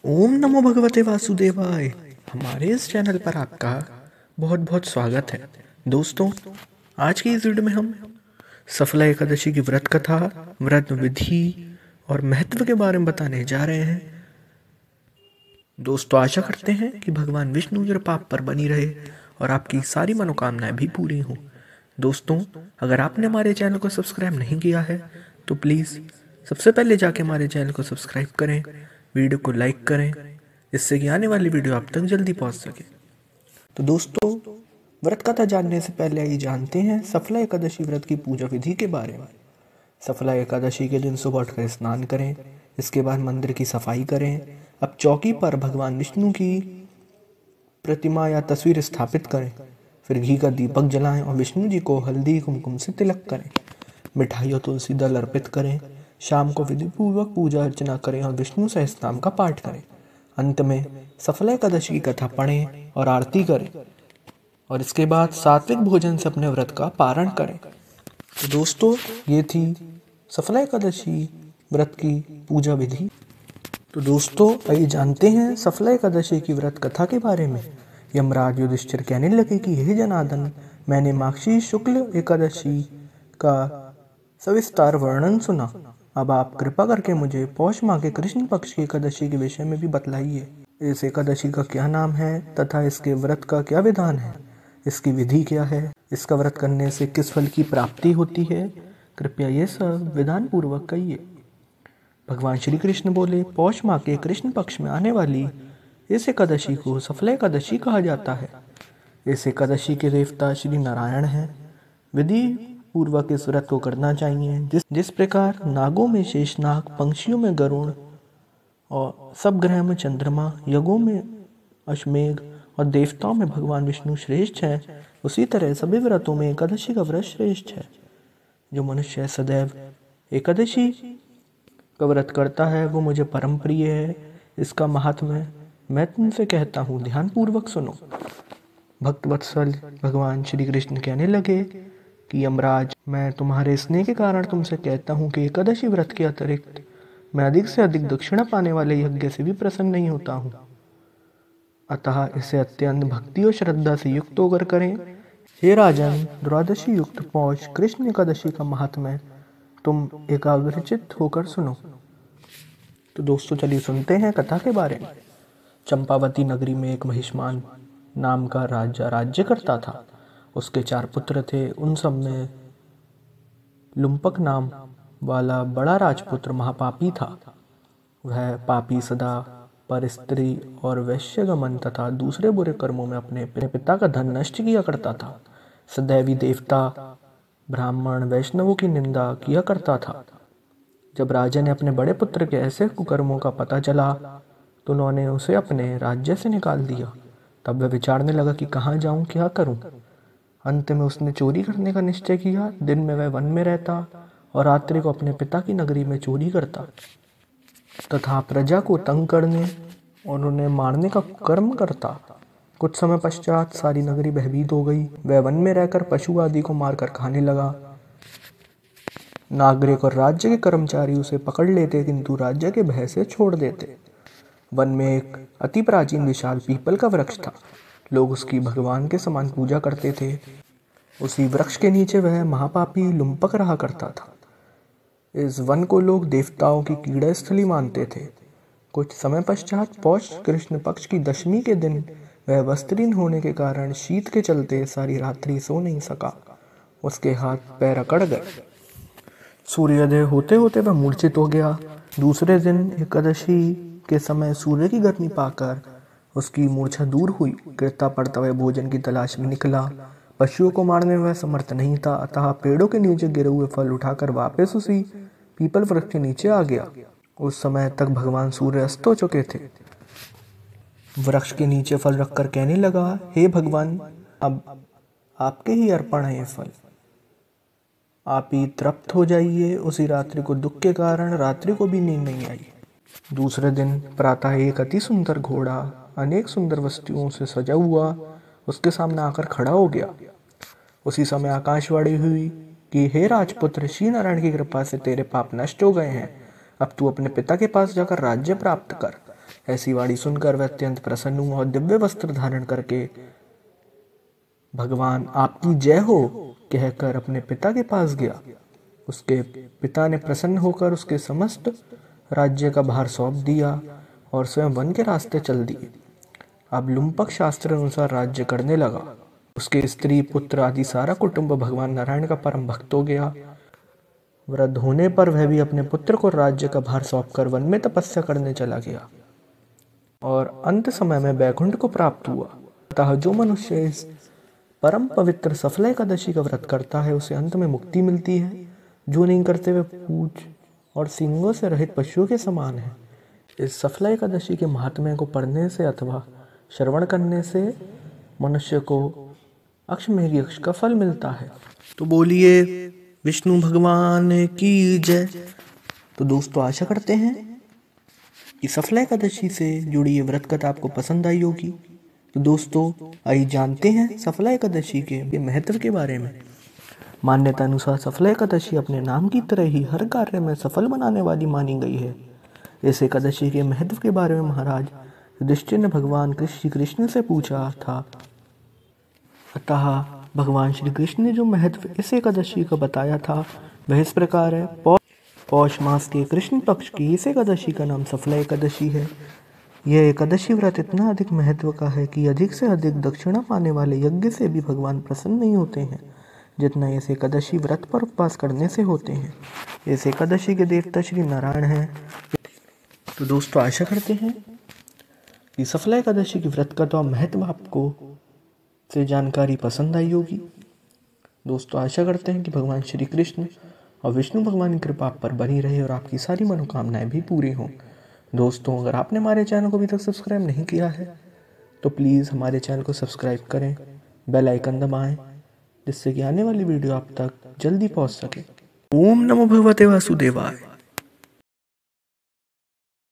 ओम नमो भगवते वासुदेवाय। हमारे इस चैनल पर आपका बहुत बहुत स्वागत है। दोस्तों, आज की इस वीडियो में हम सफला एकादशी की व्रत कथा, व्रत विधि और महत्व के बारे में बताने जा रहे हैं। दोस्तों, आशा करते हैं कि भगवान विष्णु कृपा आप पर बनी रहे और आपकी सारी मनोकामनाएं भी पूरी हों। दोस्तों, अगर आपने हमारे चैनल को सब्सक्राइब नहीं किया है तो प्लीज़ सबसे पहले जाके हमारे चैनल को सब्सक्राइब करें, वीडियो को लाइक करें, जिससे कि आने वाली वीडियो आप तक जल्दी पहुंच सके। तो दोस्तों, व्रत कथा जानने से पहले आइए जानते हैं सफला एकादशी व्रत की पूजा विधि के बारे में। सफला एकादशी के दिन सुबह उठकर स्नान करें, इसके बाद मंदिर की सफाई करें। अब चौकी पर भगवान विष्णु की प्रतिमा या तस्वीर स्थापित करें, फिर घी का दीपक जलाएं और विष्णु जी को हल्दी कुमकुम से तिलक करें। मिठाई और तुलसी दल अर्पित करें। शाम को विधिपूर्वक पूजा अर्चना करें और विष्णु सहस्त्रनाम का पाठ करें। अंत में सफला एकादशी की कथा पढ़ें और आरती करें और इसके बाद सात्विक भोजन से अपने व्रत का पारण करें। तो दोस्तों, ये थी सफला एकादशी व्रत की पूजा विधि। तो दोस्तों, आइए जानते हैं सफला एकादशी की व्रत कथा के बारे में। यमराज युधिष्ठिर कहने लगे कि हे जनार्दन, मैंने माघशी शुक्ल एकादशी का सविस्तार वर्णन सुना। अब आप कृपा करके मुझे पौष माह के कृष्ण पक्ष की एकादशी के विषय में भी बतलाइए। इस एकादशी का क्या नाम है तथा इसके व्रत का क्या विधान है, इसकी विधि क्या है, इसका व्रत करने से किस फल की प्राप्ति होती है, कृपया ये सब विधान पूर्वक कहिए। भगवान श्री कृष्ण बोले, पौष माह के कृष्ण पक्ष में आने वाली इस एकादशी को सफला एकादशी कहा जाता है। इस एकादशी के देवता श्री नारायण हैं। विधि पूर्वक इस व्रत को करना चाहिए। जिस प्रकार नागों में शेषनाग, पंक्षियों में गरुड़ और सब ग्रह में चंद्रमा, यज्ञों में अश्वमेघ और देवताओं में भगवान विष्णु श्रेष्ठ है, उसी तरह सभी व्रतों में एकादशी का व्रत श्रेष्ठ है। जो मनुष्य सदैव एकादशी का व्रत करता है वो मुझे परम प्रिय है। इसका महात्म्य मैं तुमसे कहता हूँ, ध्यान पूर्वक सुनो। भक्त वत्सल भगवान श्री कृष्ण कहने लगे कि यमराज, मैं तुम्हारे स्नेह के कारण तुमसे कहता हूँ कि एकादशी व्रत के अतिरिक्त मैं अधिक से अधिक दक्षिणा पाने वाले यज्ञ से भी प्रसन्न नहीं होता हूँ। अतः इसे अत्यंत भक्ति और श्रद्धा से युक्त होकर करें। हे राजन, द्वादशी युक्त पौष कृष्ण एकादशी का महात्म्य तुम एकाग्रचित्त होकर सुनो। तो दोस्तों, चलिए सुनते हैं कथा के बारे में। चंपावती नगरी में एक महिष्मान नाम का राजा राज्य करता था। उसके 4 पुत्र थे। उन सब में लुम्पक नाम वाला बड़ा राजपुत्र महापापी था। वह पापी सदा पर स्त्री और वैश्यगमन तथा दूसरे बुरे कर्मों में अपने पिता का धन नष्ट किया करता था। सदैवी देवता, ब्राह्मण, वैष्णवों की निंदा किया करता था। जब राजा ने अपने बड़े पुत्र के ऐसे कुकर्मों का पता चला तो उन्होंने उसे अपने राज्य से निकाल दिया। तब वह विचारने लगा कि कहाँ जाऊं, क्या करूं। अंत में उसने चोरी करने का निश्चय किया। दिन में वह वन में रहता और रात्रि को अपने पिता की नगरी में चोरी करता तथा प्रजा को तंग करने और उन्हें मारने का कर्म करता। कुछ समय पश्चात सारी नगरी भयभीत हो गई। वह वन में रहकर पशु आदि को मारकर खाने लगा। नागरिक और राज्य के कर्मचारी उसे पकड़ लेते, किंतु राज्य के भय से छोड़ देते। वन में एक अति प्राचीन विशाल पीपल का वृक्ष था। लोग उसकी भगवान के समान पूजा करते थे। उसी वृक्ष के नीचे वह महापापी लुम्पक रहा करता था। इस वन को लोग देवताओं की क्रीड़ा स्थली मानते थे। कुछ समय पश्चात पौष कृष्ण पक्ष की दशमी के दिन वह वस्त्रहीन होने के कारण शीत के चलते सारी रात्रि सो नहीं सका। उसके हाथ पैर अकड़ गए। सूर्योदय होते होते वह मूर्छित हो गया। दूसरे दिन एकादशी के समय सूर्य की गर्मी पाकर उसकी मूर्छा दूर हुई। गिरता पड़ता वह भोजन की तलाश में निकला। पशुओं को मारने में वह समर्थ नहीं था, अतः पेड़ों के नीचे गिरे हुए फल उठाकर वापस उसी पीपल वृक्ष के नीचे आ गया। उस समय तक भगवान सूर्य अस्त हो चुके थे। वृक्ष के नीचे फल रखकर कहने लगा, हे भगवान, अब आपके ही अर्पण है ये फल, आप ही तृप्त हो जाइए। उसी रात्रि को दुख के कारण रात्रि को भी नींद नहीं आई। दूसरे दिन प्रातः एक अति सुंदर घोड़ा अनेक सुंदर वस्तुओं से सजा हुआ उसके सामने आकर खड़ा हो गया। उसी समय आकाशवाणी हुई कि हे राजपुत्र, श्री नारायण की कृपा से तेरे पाप नष्ट हो गए हैं। अब तू अपने पिता के पास जाकर राज्य प्राप्त कर। ऐसी वाणी सुनकर वह अत्यंत प्रसन्न हुआ और दिव्य वस्त्र धारण करके भगवान आपकी जय हो कहकर अपने पिता के पास गया। उसके पिता ने प्रसन्न होकर उसके समस्त राज्य का भार सौंप दिया और स्वयं वन के रास्ते चल दिए। अब लुम्पक शास्त्र अनुसार राज्य करने लगा। उसके स्त्री पुत्र आदि सारा कुटुंब भगवान नारायण का परम भक्त हो गया। वृद्ध होने पर वह भी अपने पुत्र को राज्य का भार सौंपकर वन में तपस्या करने चला गया और अंत समय में वैकुंठ को प्राप्त हुआ। अतः जो मनुष्य इस परम पवित्र सफला एकादशी का व्रत करता है उसे अंत में मुक्ति मिलती है। जो नहीं करते वे पूंछ और सींगों से रहित पशुओं के समान है। इस सफला एकादशी के महात्म्य को पढ़ने से अथवा श्रवण करने से मनुष्य को अश्वमेध यज्ञ का फल मिलता है। तो बोलिए विष्णु भगवान की जय। तो दोस्तों आशा करते हैं कि सफला एकादशी से जुड़ी ये व्रत कथा आपको पसंद आई होगी। तो दोस्तों आइए जानते हैं सफला एकादशी के महत्व के बारे में। मान्यता अनुसार सफला एकादशी अपने नाम की तरह ही हर कार्य में सफल बनाने वाली मानी गई है। इस एकादशी के महत्व के बारे में महाराज युधिष्ठिर ने भगवान श्री कृष्ण से पूछा था। अतः भगवान श्री कृष्ण ने जो महत्व इस एकादशी का बताया था वह इस प्रकार है। पौष मास के कृष्ण पक्ष की इस एकादशी का नाम सफला एकादशी है। यह एकादशी व्रत इतना अधिक महत्व का है कि अधिक से अधिक दक्षिणा पाने वाले यज्ञ से भी भगवान प्रसन्न नहीं होते हैं जितना इस एकादशी व्रत पर उपवास करने से होते हैं। इस एकादशी के देवता श्री नारायण हैं। तो दोस्तों आशा करते हैं कि सफला एकादशी की व्रत का तो महत्व आपको से जानकारी पसंद आई होगी। दोस्तों आशा करते हैं कि भगवान श्री कृष्ण और विष्णु भगवान की कृपा आप पर बनी रहे और आपकी सारी मनोकामनाएं भी पूरी हों। दोस्तों अगर आपने हमारे चैनल को अभी तक सब्सक्राइब नहीं किया है तो प्लीज़ हमारे चैनल को सब्सक्राइब करें, बेल आइकन दबाएं जिससे कि आने वाली वीडियो आप तक जल्दी पहुंच सके। ओम नमो भगवते वासुदेवाय।